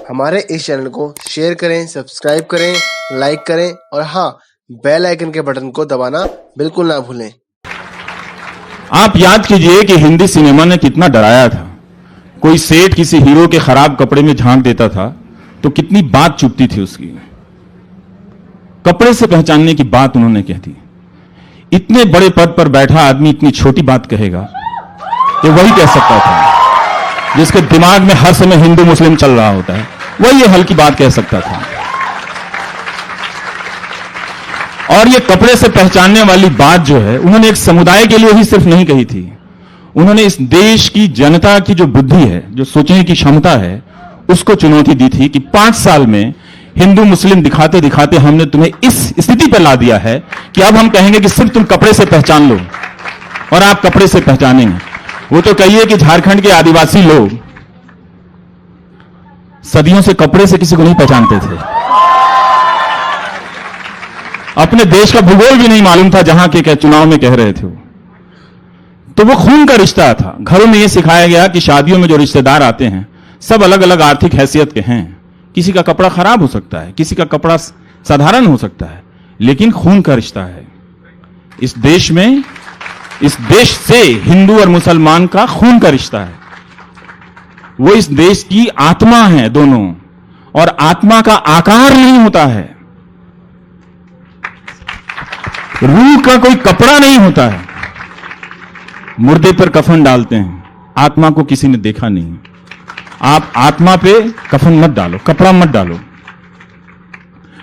हमारे इस चैनल को शेयर करें, सब्सक्राइब करें, लाइक करें और हाँ, बेल आइकन के बटन को दबाना बिल्कुल ना भूलें। आप याद कीजिए कि हिंदी सिनेमा ने कितना डराया था। कोई सेठ किसी हीरो के खराब कपड़े में झांक देता था तो कितनी बात चुभती थी उसकी। कपड़े से पहचानने की बात उन्होंने कह दी। इतने बड़े पद पर बैठा आदमी इतनी छोटी बात कहेगा, तो वही कह सकता था जिसके दिमाग में हर समय हिंदू मुस्लिम चल रहा होता है, वही ये हल्की बात कह सकता था। और ये कपड़े से पहचानने वाली बात जो है, उन्होंने एक समुदाय के लिए ही सिर्फ नहीं कही थी, उन्होंने इस देश की जनता की जो बुद्धि है, जो सोचने की क्षमता है, उसको चुनौती दी थी कि 5 साल में हिंदू मुस्लिम दिखाते दिखाते हमने तुम्हें इस स्थिति पर ला दिया है कि अब हम कहेंगे कि सिर्फ तुम कपड़े से पहचान लो और आप कपड़े से पहचानेंगे। वो तो कहिए कि झारखंड के आदिवासी लोग सदियों से कपड़े से किसी को नहीं पहचानते थे। अपने देश का भूगोल भी नहीं मालूम था, जहां के चुनाव में कह रहे थे वो। तो वो खून का रिश्ता था। घरों में यह सिखाया गया कि शादियों में जो रिश्तेदार आते हैं सब अलग अलग आर्थिक हैसियत के हैं। किसी का कपड़ा खराब हो सकता है, किसी का कपड़ा साधारण हो सकता है, लेकिन खून का रिश्ता है। इस देश में, इस देश से हिंदू और मुसलमान का खून का रिश्ता है। वो इस देश की आत्मा है दोनों, और आत्मा का आकार नहीं होता है, रूह का कोई कपड़ा नहीं होता है। मुर्दे पर कफन डालते हैं, आत्मा को किसी ने देखा नहीं। आप आत्मा पे कफन मत डालो, कपड़ा मत डालो।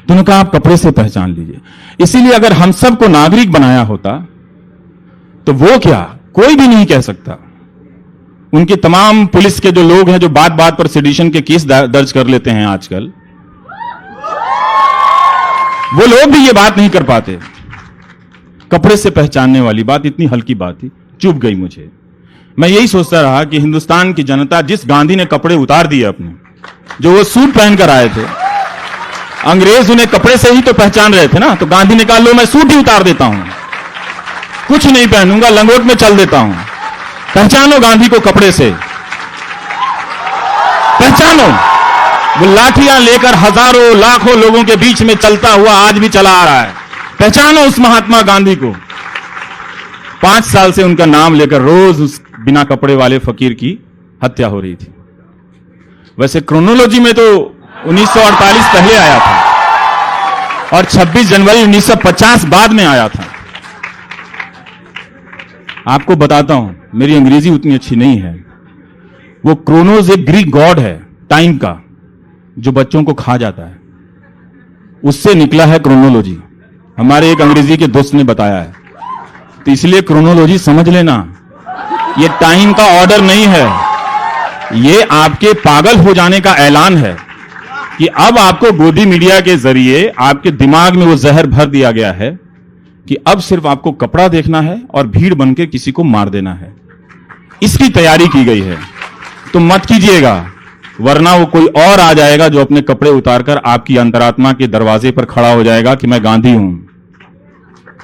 दोनों का आप कपड़े से पहचान लीजिए। इसीलिए अगर हम सबको नागरिक बनाया होता तो वो क्या, कोई भी नहीं कह सकता। उनके तमाम पुलिस के जो लोग हैं जो बात बात पर सेडिशन के केस दर्ज कर लेते हैं आजकल, वो लोग भी ये बात नहीं कर पाते। कपड़े से पहचानने वाली बात इतनी हल्की बात थी, चुभ गई मुझे। मैं यही सोचता रहा कि हिंदुस्तान की जनता, जिस गांधी ने कपड़े उतार दिए अपने, जो वो सूट पहनकर आए थे, अंग्रेज उन्हें कपड़े से ही तो पहचान रहे थे ना, तो गांधी ने कहा लो मैं सूट ही उतार देता हूं, कुछ नहीं पहनूंगा, लंगोट में चल देता हूं। पहचानो गांधी को कपड़े से, पहचानो। वो लाठियां लेकर हजारों लाखों लोगों के बीच में चलता हुआ आज भी चला आ रहा है। पहचानो उस महात्मा गांधी को। 5 साल से उनका नाम लेकर रोज उस बिना कपड़े वाले फकीर की हत्या हो रही थी। वैसे क्रोनोलॉजी में तो 1948 पहले आया था और 26 जनवरी 1950 बाद में आया था। आपको बताता हूं, मेरी अंग्रेजी उतनी अच्छी नहीं है। वो क्रोनोस एक ग्रीक गॉड है टाइम का, जो बच्चों को खा जाता है, उससे निकला है क्रोनोलॉजी। हमारे एक अंग्रेजी के दोस्त ने बताया है, तो इसलिए क्रोनोलॉजी समझ लेना। ये टाइम का ऑर्डर नहीं है, ये आपके पागल हो जाने का ऐलान है कि अब आपको गोदी मीडिया के जरिए आपके दिमाग में वो जहर भर दिया गया है कि अब सिर्फ आपको कपड़ा देखना है और भीड़ बनकर किसी को मार देना है। इसकी तैयारी की गई है, तो मत कीजिएगा, वरना वो कोई और आ जाएगा जो अपने कपड़े उतारकर आपकी अंतरात्मा के दरवाजे पर खड़ा हो जाएगा कि मैं गांधी हूं।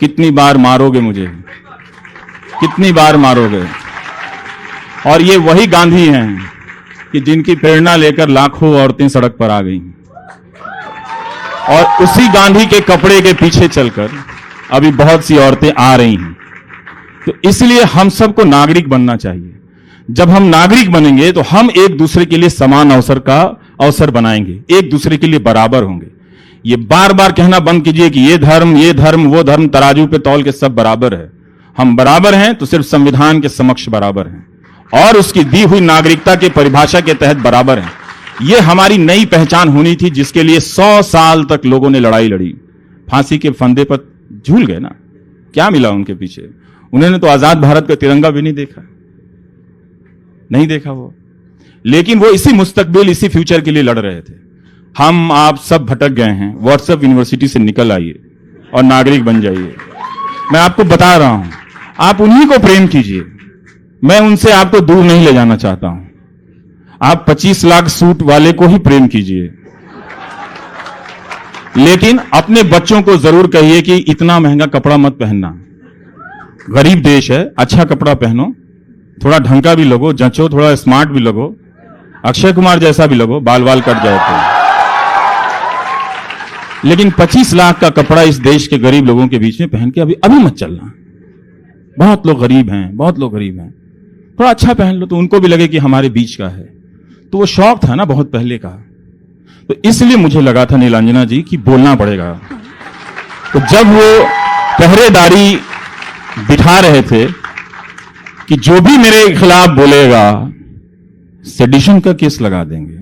कितनी बार मारोगे मुझे, कितनी बार मारोगे? और ये वही गांधी हैं कि जिनकी प्रेरणा लेकर लाखों औरतें सड़क पर आ गईं, और उसी गांधी के कपड़े के पीछे चलकर अभी बहुत सी औरतें आ रही हैं। तो इसलिए हम सबको नागरिक बनना चाहिए। जब हम नागरिक बनेंगे तो हम एक दूसरे के लिए समान अवसर का अवसर बनाएंगे, एक दूसरे के लिए बराबर होंगे। ये बार बार कहना बंद कीजिए कि ये धर्म वो धर्म, तराजू पे तौल के सब बराबर है। हम बराबर हैं तो सिर्फ संविधान के समक्ष बराबर हैं और उसकी दी हुई नागरिकता के परिभाषा के तहत बराबर हैं। ये हमारी नई पहचान होनी थी, जिसके लिए 100 साल तक लोगों ने लड़ाई लड़ी। फांसी के फंदे पर झूल गए ना, क्या मिला उनके पीछे? उन्होंने तो आजाद भारत का तिरंगा भी नहीं देखा, नहीं देखा वो। लेकिन वो इसी मुस्तकबिल, इसी फ्यूचर के लिए लड़ रहे थे। हम आप सब भटक गए हैं। व्हाट्सएप यूनिवर्सिटी से निकल आइए और नागरिक बन जाइए। मैं आपको बता रहा हूं, आप उन्हीं को प्रेम कीजिए। मैं उनसे आपको दूर नहीं ले जाना चाहता हूं। आप 25 लाख सूट वाले को ही प्रेम कीजिए, लेकिन अपने बच्चों को जरूर कहिए कि इतना महंगा कपड़ा मत पहनना। गरीब देश है, अच्छा कपड़ा पहनो, थोड़ा ढंग का भी लगो, जचो, थोड़ा स्मार्ट भी लगो, अक्षय कुमार जैसा भी लगो, बाल बाल कट जाए तो। लेकिन 25 लाख का कपड़ा इस देश के गरीब लोगों के बीच में पहन के अभी मत चलना। बहुत लोग गरीब हैं, बहुत लोग गरीब हैं, थोड़ा अच्छा पहन लो तो उनको भी लगे कि हमारे बीच का है। तो वो शौक था ना बहुत पहले का, तो इसलिए मुझे लगा था नीलांजना जी कि बोलना पड़ेगा। तो जब वो पहरेदारी बिठा रहे थे कि जो भी मेरे खिलाफ बोलेगा सेडिशन का केस लगा देंगे,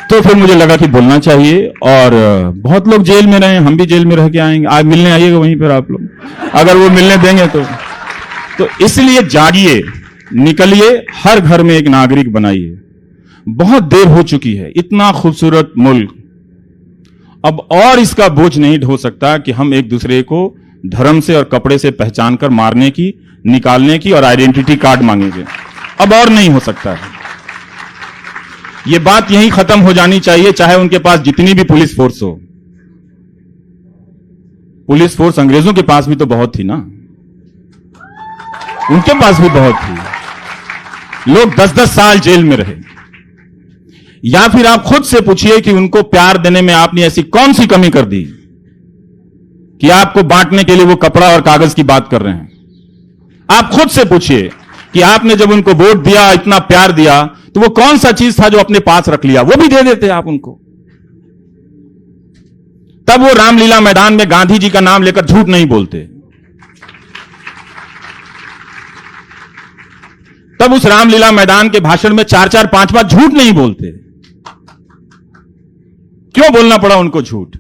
तो फिर मुझे लगा कि बोलना चाहिए। और बहुत लोग जेल में रहे, हम भी जेल में रह के आएंगे, आज मिलने आइएगा वहीं पर आप लोग, अगर वो मिलने देंगे तो इसलिए जागिए, निकलिए, हर घर में एक नागरिक बनाइए। बहुत देर हो चुकी है, इतना खूबसूरत मुल्क, अब और इसका बोझ नहीं ढो सकता कि हम एक दूसरे को धर्म से और कपड़े से पहचान कर मारने की, निकालने की और आइडेंटिटी कार्ड मांगेंगे। अब और नहीं हो सकता है। यह बात यहीं खत्म हो जानी चाहिए, चाहे उनके पास जितनी भी पुलिस फोर्स हो। पुलिस फोर्स अंग्रेजों के पास भी तो बहुत थी ना, उनके पास भी बहुत थी। लोग 10-10 साल जेल में रहे। या फिर आप खुद से पूछिए कि उनको प्यार देने में आपने ऐसी कौन सी कमी कर दी कि आपको बांटने के लिए वो कपड़ा और कागज की बात कर रहे हैं। आप खुद से पूछिए कि आपने जब उनको वोट दिया, इतना प्यार दिया, तो वो कौन सा चीज था जो अपने पास रख लिया, वो भी दे देते आप उनको। तब वो रामलीला मैदान में गांधी जी का नाम लेकर झूठ नहीं बोलते, तब उस रामलीला मैदान के भाषण में 4-4, 5-5 झूठ नहीं बोलते। क्यों बोलना पड़ा उनको झूठ?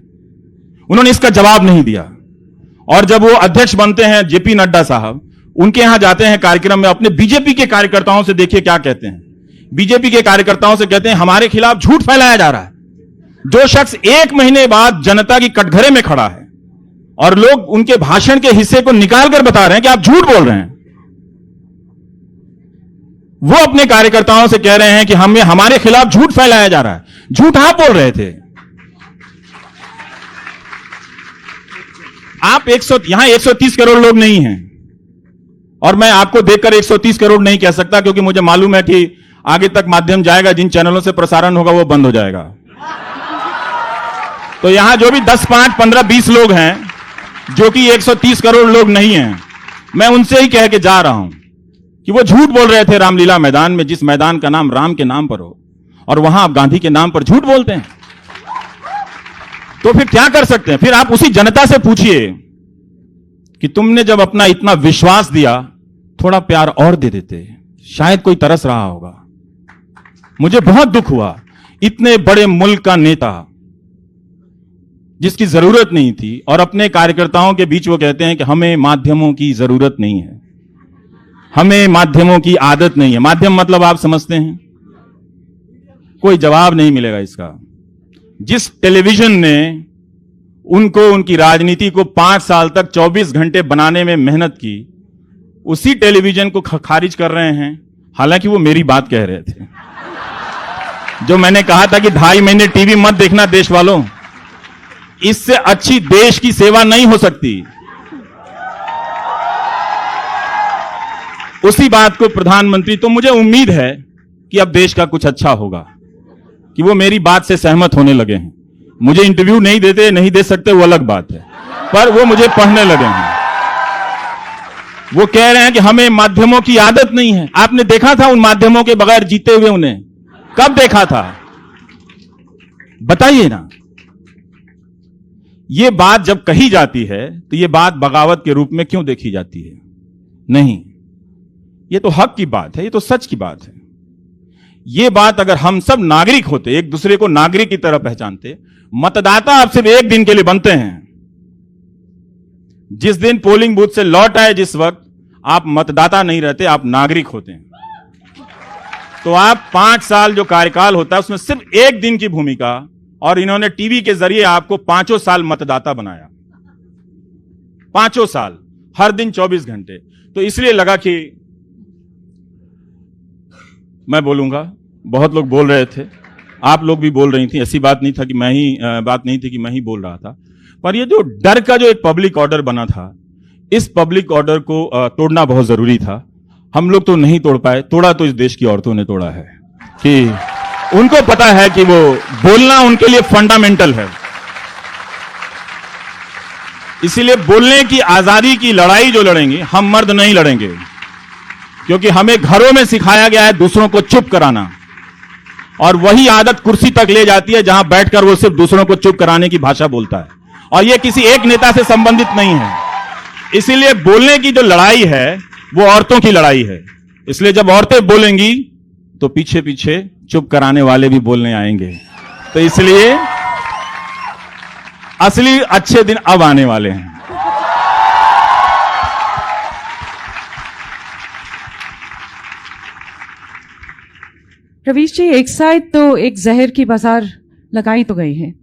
उन्होंने इसका जवाब नहीं दिया। और जब वो अध्यक्ष बनते हैं, जेपी नड्डा साहब, उनके यहां जाते हैं कार्यक्रम में, अपने बीजेपी के कार्यकर्ताओं से देखिए क्या कहते हैं। बीजेपी के कार्यकर्ताओं से कहते हैं हमारे खिलाफ झूठ फैलाया जा रहा है। जो शख्स 1 महीने बाद जनता की कटघरे में खड़ा है और लोग उनके भाषण के हिस्से को निकालकर बता रहे हैं कि आप झूठ बोल रहे हैं, वो अपने कार्यकर्ताओं से कह रहे हैं कि हमारे खिलाफ झूठ फैलाया जा रहा है। झूठ आप बोल रहे थे। आप यहां 130 करोड़ लोग नहीं हैं, और मैं आपको देखकर 130 करोड़ नहीं कह सकता, क्योंकि मुझे मालूम है कि आगे तक माध्यम जाएगा, जिन चैनलों से प्रसारण होगा वो बंद हो जाएगा। तो यहां जो भी 10, 5, 15, 20 लोग हैं, जो कि 130 करोड़ लोग नहीं हैं, मैं उनसे ही कह के जा रहा हूं कि वो झूठ बोल रहे थे रामलीला मैदान में, जिस मैदान का नाम राम के नाम पर हो, और वहां आप गांधी के नाम पर झूठ बोलते हैं। तो फिर क्या कर सकते हैं? फिर आप उसी जनता से पूछिए कि तुमने जब अपना इतना विश्वास दिया, थोड़ा प्यार और दे देते, शायद कोई तरस रहा होगा। मुझे बहुत दुख हुआ, इतने बड़े मुल्क का नेता जिसकी जरूरत नहीं थी, और अपने कार्यकर्ताओं के बीच वो कहते हैं कि हमें माध्यमों की जरूरत नहीं है, हमें माध्यमों की आदत नहीं है। माध्यम मतलब आप समझते हैं? कोई जवाब नहीं मिलेगा इसका। जिस टेलीविजन ने उनको, उनकी राजनीति को 5 साल तक 24 घंटे बनाने में मेहनत की, उसी टेलीविजन को खारिज कर रहे हैं। हालांकि वो मेरी बात कह रहे थे, जो मैंने कहा था कि 2.5 महीने टीवी मत देखना देश वालों, इससे अच्छी देश की सेवा नहीं हो सकती। उसी बात को प्रधानमंत्री, तो मुझे उम्मीद है कि अब देश का कुछ अच्छा होगा, कि वो मेरी बात से सहमत होने लगे हैं। मुझे इंटरव्यू नहीं देते, नहीं दे सकते, वो अलग बात है, पर वो मुझे पढ़ने लगे हैं। वो कह रहे हैं कि हमें माध्यमों की आदत नहीं है। आपने देखा था उन माध्यमों के बगैर जीते हुए उन्हें? कब देखा था? बताइए ना। ये बात जब कही जाती है तो ये बात बगावत के रूप में क्यों देखी जाती है? नहीं, ये तो हक की बात है, ये तो सच की बात है। ये बात अगर हम सब नागरिक होते, एक दूसरे को नागरिक की तरह पहचानते। मतदाता आप सिर्फ एक दिन के लिए बनते हैं। जिस दिन पोलिंग बूथ से लौट आए, जिस वक्त आप मतदाता नहीं रहते, आप नागरिक होते हैं। तो आप 5 साल जो कार्यकाल होता है उसमें सिर्फ एक दिन की भूमिका, और इन्होंने टीवी के जरिए आपको 5 साल मतदाता बनाया। 5 साल, हर दिन 24 घंटे। तो इसलिए लगा कि मैं बोलूंगा। बहुत लोग बोल रहे थे, आप लोग भी बोल रही थी। ऐसी बात नहीं था कि बात नहीं थी कि मैं ही बोल रहा था। पर ये जो डर का जो एक पब्लिक ऑर्डर बना था, इस पब्लिक ऑर्डर को तोड़ना बहुत जरूरी था। हम लोग तो नहीं तोड़ पाए, तोड़ा तो इस देश की औरतों ने तोड़ा है। कि उनको पता है कि वो बोलना उनके लिए फंडामेंटल है। इसीलिए बोलने की आजादी की लड़ाई जो लड़ेंगे, हम मर्द नहीं लड़ेंगे, क्योंकि हमें घरों में सिखाया गया है दूसरों को चुप कराना, और वही आदत कुर्सी तक ले जाती है जहां बैठकर वो सिर्फ दूसरों को चुप कराने की भाषा बोलता है, और ये किसी एक नेता से संबंधित नहीं है। इसीलिए बोलने की जो लड़ाई है वो औरतों की लड़ाई है। इसलिए जब औरतें बोलेंगी तो पीछे पीछे चुप कराने वाले भी बोलने आएंगे। तो इसलिए असली अच्छे दिन अब आने वाले हैं। रवीश जी, एक साइड तो एक जहर की बाजार लगाई तो गई है।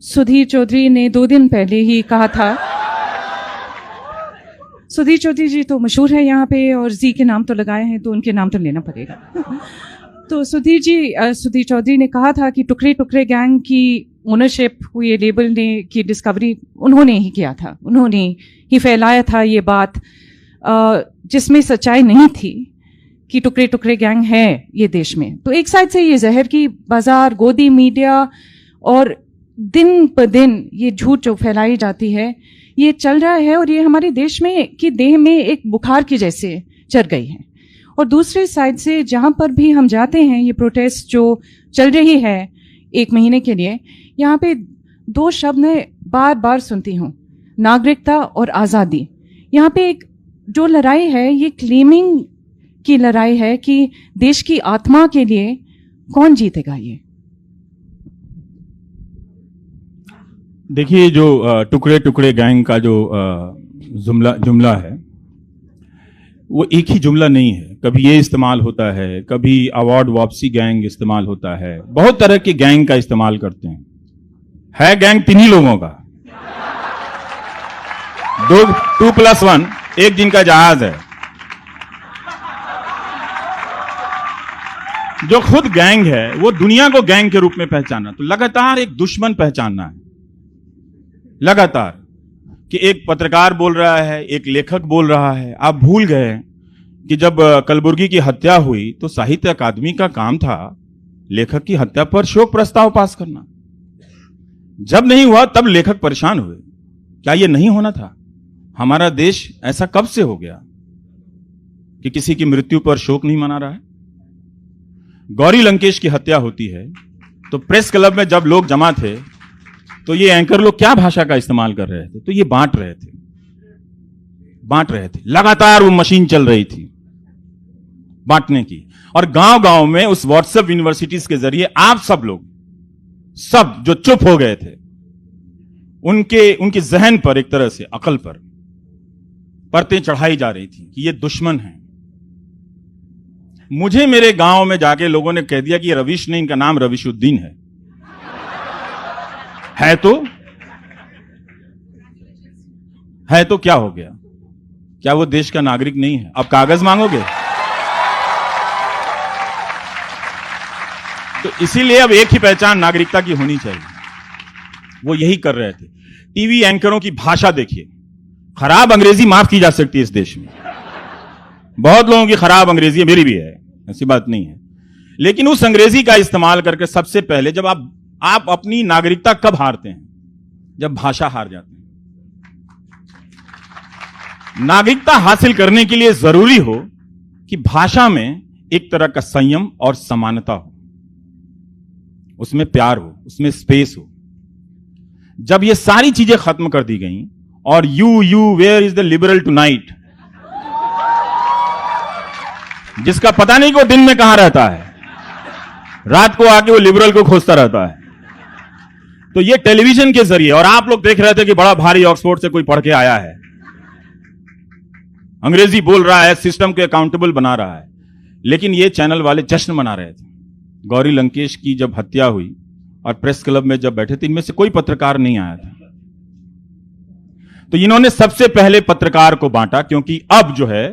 सुधीर चौधरी ने 2 दिन पहले ही कहा था, सुधीर चौधरी जी तो मशहूर है यहाँ पे और जी के नाम तो लगाए हैं तो उनके नाम तो लेना पड़ेगा। तो सुधीर चौधरी ने कहा था कि टुकड़े टुकड़े गैंग की ओनरशिप हुई लेबल ने की डिस्कवरी उन्होंने ही किया था, उन्होंने ही फैलाया था ये बात, जिसमें सच्चाई नहीं थी कि टुकड़े टुकड़े गैंग है ये देश में। तो एक साइड से ये जहर की बाजार, गोदी मीडिया और दिन ब दिन ये झूठ जो फैलाई जाती है ये चल रहा है, और ये हमारे देश में की देह में एक बुखार की जैसे चढ़ गई है। और दूसरे साइड से जहां पर भी हम जाते हैं, ये प्रोटेस्ट जो चल रही है 1 महीने के लिए, यहाँ पे 2 शब्द मैं बार बार सुनती हूँ, नागरिकता और आज़ादी। यहाँ पे एक जो लड़ाई है ये क्लेमिंग की लड़ाई है कि देश की आत्मा के लिए कौन जीतेगा। ये देखिए, जो टुकड़े टुकड़े गैंग का जो जुमला है वो एक ही जुमला नहीं है। कभी ये इस्तेमाल होता है, कभी अवार्ड वापसी गैंग इस्तेमाल होता है, बहुत तरह के गैंग का इस्तेमाल करते हैं। है गैंग 3 ही लोगों का, 2+1 एक दिन का जहाज है। जो खुद गैंग है वो दुनिया को गैंग के रूप में पहचाना, तो लगातार एक दुश्मन पहचानना है। लगातार कि एक पत्रकार बोल रहा है, एक लेखक बोल रहा है। आप भूल गए कि जब कलबुर्गी की हत्या हुई तो साहित्य अकादमी का काम था लेखक की हत्या पर शोक प्रस्ताव पास करना। जब नहीं हुआ तब लेखक परेशान हुए, क्या यह नहीं होना था? हमारा देश ऐसा कब से हो गया कि किसी की मृत्यु पर शोक नहीं मना रहा है? गौरी लंकेश की हत्या होती है तो प्रेस क्लब में जब लोग जमा थे तो ये एंकर लोग क्या भाषा का इस्तेमाल कर रहे थे? तो ये बांट रहे थे। लगातार वो मशीन चल रही थी बांटने की, और गांव गांव में उस व्हाट्सएप यूनिवर्सिटीज के जरिए आप सब लोग, सब जो चुप हो गए थे, उनके जहन पर एक तरह से अकल पर परतें चढ़ाई जा रही थी कि ये दुश्मन है। मुझे मेरे गांव में जाके लोगों ने कह दिया कि रवीश नहीं, इनका नाम रवीशुद्दीन है तो क्या हो गया? क्या वो देश का नागरिक नहीं है? अब कागज मांगोगे? तो इसीलिए अब एक ही पहचान नागरिकता की होनी चाहिए। वो यही कर रहे थे। टीवी एंकरों की भाषा देखिए, खराब अंग्रेजी माफ की जा सकती है इस देश में। बहुत लोगों की खराब अंग्रेजी है, मेरी भी है, ऐसी बात नहीं है। लेकिन उस अंग्रेजी का इस्तेमाल करके सबसे पहले जब आप अपनी नागरिकता कब हारते हैं? जब भाषा हार जाते हैं। नागरिकता हासिल करने के लिए जरूरी हो कि भाषा में एक तरह का संयम और समानता हो, उसमें प्यार हो, उसमें स्पेस हो। जब ये सारी चीजें खत्म कर दी गई और you where is the liberal tonight, जिसका पता नहीं कि वो दिन में कहां रहता है, रात को आके वो लिबरल को खोजता रहता है। तो ये टेलीविजन के जरिए, और आप लोग देख रहे थे कि बड़ा भारी ऑक्सफोर्ड से कोई पढ़ के आया है, अंग्रेजी बोल रहा है, सिस्टम को अकाउंटेबल बना रहा है, लेकिन ये चैनल वाले जश्न मना रहे थे। गौरी लंकेश की जब हत्या हुई और प्रेस क्लब में जब बैठे थे, इनमें से कोई पत्रकार नहीं आया था। तो इन्होंने सबसे पहले पत्रकार को बांटा, क्योंकि अब जो है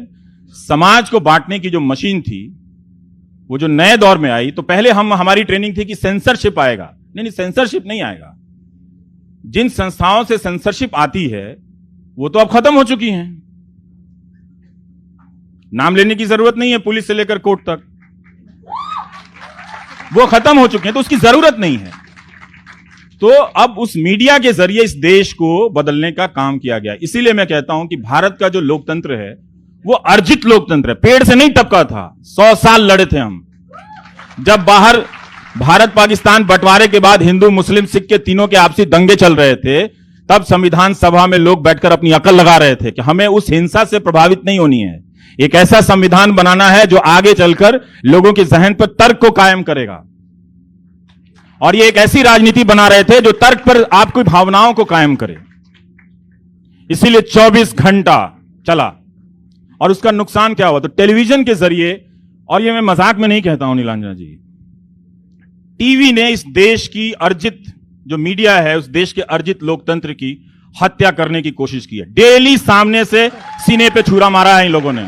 समाज को बांटने की जो मशीन थी वो जो नए दौर में आई, तो पहले हमारी ट्रेनिंग थी कि सेंसरशिप आएगा। नहीं, सेंसरशिप नहीं आएगा। जिन संस्थाओं से सेंसरशिप आती है वो तो अब खत्म हो चुकी हैं। नाम लेने की जरूरत नहीं है, पुलिस से लेकर कोर्ट तक। वो खत्म हो चुके हैं, तो उसकी जरूरत नहीं है। तो अब उस मीडिया के जरिए इस देश को बदलने का काम किया गया। इसीलिए मैं कहता हूं कि भारत का जो लोकतंत्र है वो अर्जित लोकतंत्र है, पेड़ से नहीं टपका था। 100 साल लड़े थे हम। जब बाहर भारत पाकिस्तान बंटवारे के बाद हिंदू मुस्लिम सिख के तीनों के आपसी दंगे चल रहे थे, तब संविधान सभा में लोग बैठकर अपनी अकल लगा रहे थे कि हमें उस हिंसा से प्रभावित नहीं होनी है। एक ऐसा संविधान बनाना है जो आगे चलकर लोगों के जहन पर तर्क को कायम करेगा। और ये एक ऐसी राजनीति बना रहे थे जो तर्क पर आपकी भावनाओं को कायम करे। इसीलिए 24 घंटा चला। और उसका नुकसान क्या हुआ? तो टेलीविजन के जरिए, और ये मैं मजाक में नहीं कहता हूं नीलांजना जी, टीवी ने इस देश की अर्जित जो मीडिया है, उस देश के अर्जित लोकतंत्र की हत्या करने की कोशिश की है। डेली सामने से सीने पे छुरा मारा है इन लोगों ने।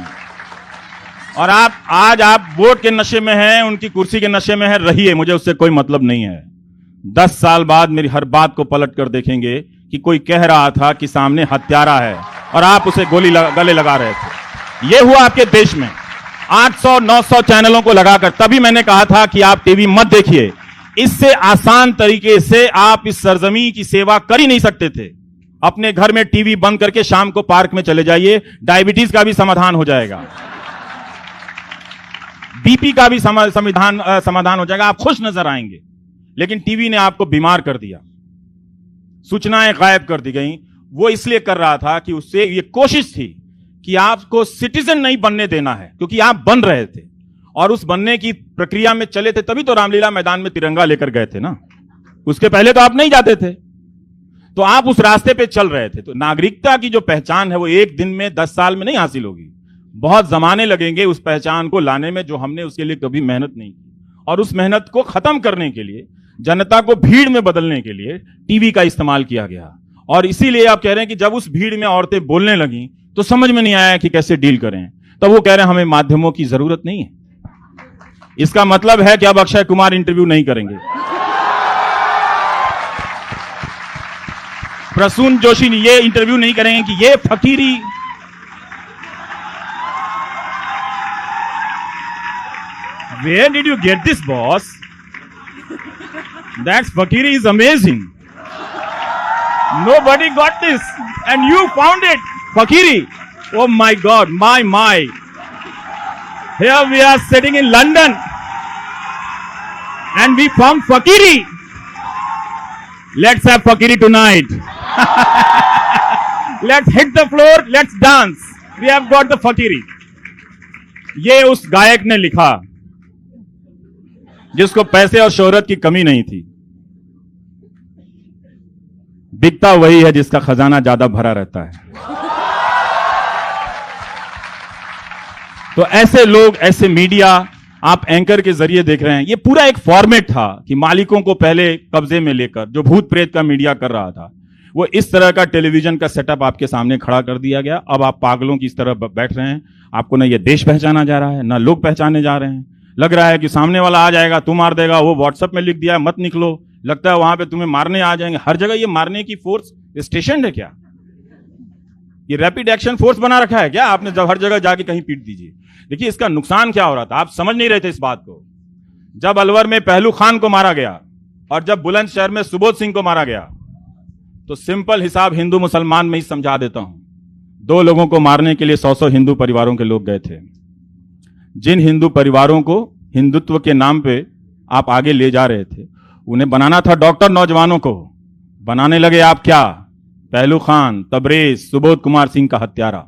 और आज आप वोट के नशे में हैं, उनकी कुर्सी के नशे में हैं, रहिए, मुझे उससे कोई मतलब नहीं है। 10 साल बाद मेरी हर बात को पलट कर देखेंगे कि कोई कह रहा था कि सामने हत्यारा है और आप उसे गले लगा रहे थे। यह हुआ आपके देश में 800-900 चैनलों को लगाकर। तभी मैंने कहा था कि आप टीवी मत देखिए, इससे आसान तरीके से आप इस सरजमी की सेवा कर ही नहीं सकते थे। अपने घर में टीवी बंद करके शाम को पार्क में चले जाइए, डायबिटीज का भी समाधान हो जाएगा, बीपी का भी समाधान हो जाएगा, आप खुश नजर आएंगे। लेकिन टीवी ने आपको बीमार कर दिया, सूचनाएं गायब कर दी गई। वो इसलिए कर रहा था कि उससे ये कोशिश थी कि आपको सिटीजन नहीं बनने देना है, क्योंकि आप बन रहे थे और उस बनने की प्रक्रिया में चले थे। तभी तो रामलीला मैदान में तिरंगा लेकर गए थे ना, उसके पहले तो आप नहीं जाते थे। तो आप उस रास्ते पे चल रहे थे। तो नागरिकता की जो पहचान है वो एक दिन में 10 साल में नहीं हासिल होगी, बहुत जमाने लगेंगे उस पहचान को लाने में, जो हमने उसके लिए कभी मेहनत नहीं की। और उस मेहनत को खत्म करने के लिए, जनता को भीड़ में बदलने के लिए टीवी का इस्तेमाल किया गया। और इसीलिए आप कह रहे हैं कि जब उस भीड़ में औरतें बोलने लगी तो समझ में नहीं आया कि कैसे डील करें। तब वो कह रहे हैं हमें माध्यमों की जरूरत नहीं है। इसका मतलब है कि अब अक्षय कुमार इंटरव्यू नहीं करेंगे, प्रसून जोशी ये इंटरव्यू नहीं करेंगे कि ये फकीरी। Where did you get this, boss? That fakiri is amazing. Nobody got this, and you found it, fakiri. Oh my God, my. Here we are sitting in London, and we found fakiri. Let's have fakiri tonight. Let's hit the floor, let's dance. We have got the fakiri. ये उस गायक ने लिखा जिसको पैसे और शोहरत की कमी नहीं थी। बिकता वही है जिसका खजाना ज्यादा भरा रहता है। तो ऐसे लोग, ऐसे मीडिया आप एंकर के जरिए देख रहे हैं। ये पूरा एक फॉर्मेट था कि मालिकों को पहले कब्जे में लेकर, जो भूत प्रेत का मीडिया कर रहा था, वो इस तरह का टेलीविजन का सेटअप आपके सामने खड़ा कर दिया गया। अब आप पागलों की इस तरह बैठ रहे हैं। आपको ना ये देश पहचाना जा रहा है, ना लोग पहचाने जा रहे हैं। लग रहा है कि सामने वाला आ जाएगा, तू मार देगा, वो व्हाट्सएप में लिख दिया मत निकलो, लगता है वहां पे तुम्हें मारने आ जाएंगे। हर जगह ये मारने की फोर्स स्टेशन है क्या? ये रैपिड एक्शन फोर्स बना रखा है क्या आपने? जब हर जगह जाके कहीं पीट दीजिए। देखिए इसका नुकसान क्या हो रहा था, आप समझ नहीं रहे थे इस बात को। जब अलवर में पहलू खान को मारा गया और जब बुलंदशहर में सुबोध सिंह को मारा गया, तो सिंपल हिसाब हिंदू मुसलमान में ही समझा देता हूं। 2 लोगों को मारने के लिए 100 हिंदू परिवारों के लोग गए थे। जिन हिंदू परिवारों को हिंदुत्व के नाम पे आप आगे ले जा रहे थे, उन्हें बनाना था डॉक्टर, नौजवानों को बनाने लगे आप क्या? पहलू खान, तबरेज, सुबोध कुमार सिंह का हत्यारा।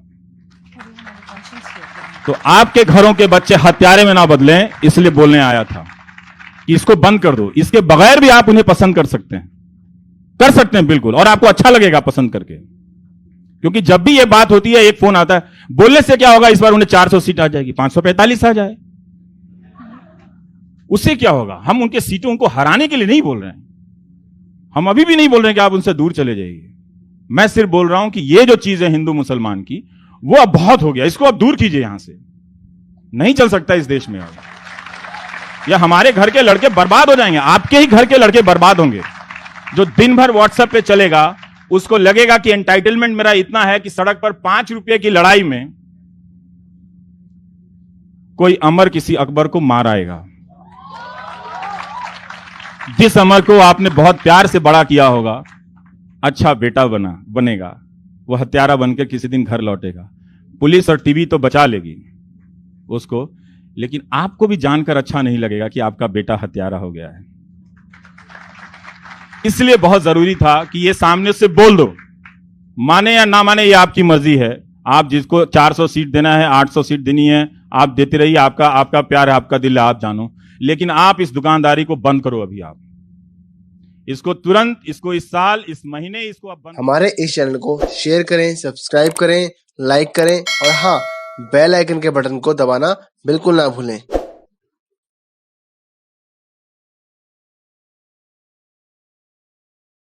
तो आपके घरों के बच्चे हत्यारे में ना बदलें, इसलिए बोलने आया था कि इसको बंद कर दो। इसके बगैर भी आप उन्हें पसंद कर सकते हैं बिल्कुल, और आपको अच्छा लगेगा पसंद करके। क्योंकि जब भी ये बात होती है, एक फोन आता है, बोलने से क्या होगा, इस बार उन्हें 400 सीट आ जाएगी, 545 आ जाए, उससे क्या होगा? हम उनके सीटों को हराने के लिए नहीं बोल रहे हैं। हम अभी भी नहीं बोल रहे हैं कि आप उनसे दूर चले जाइए। मैं सिर्फ बोल रहा हूं कि ये जो चीज है हिंदू मुसलमान की, वो अब बहुत हो गया, इसको अब दूर कीजिए। यहां से नहीं चल सकता इस देश में अब। या हमारे घर के लड़के बर्बाद हो जाएंगे, आपके ही घर के लड़के बर्बाद होंगे। जो दिन भर व्हाट्सएप पे चलेगा, उसको लगेगा कि एंटाइटलमेंट मेरा इतना है कि सड़क पर 5 रुपए की लड़ाई में कोई अमर किसी अकबर को मार आएगा। जिस अमर को आपने बहुत प्यार से बड़ा किया होगा, अच्छा बेटा बनेगा, वो हत्यारा बनकर किसी दिन घर लौटेगा। पुलिस और टीवी तो बचा लेगी उसको, लेकिन आपको भी जानकर अच्छा नहीं लगेगा कि आपका बेटा हत्यारा हो गया है। इसलिए बहुत जरूरी था कि ये सामने से बोल दो, माने या ना माने ये आपकी मर्जी है। आप जिसको 400 सीट देना है, 800 सीट देनी है, आप देते रहिए, आपका प्यार है, आपका दिल है, आप जानो। लेकिन आप इस दुकानदारी को बंद करो अभी। आप इसको तुरंत, इसको इस साल, इस महीने इसको आप बंद। हमारे इस चैनल को शेयर करें, सब्सक्राइब करें, लाइक करें और हाँ, बेल आइकन के बटन को दबाना बिल्कुल ना भूलें।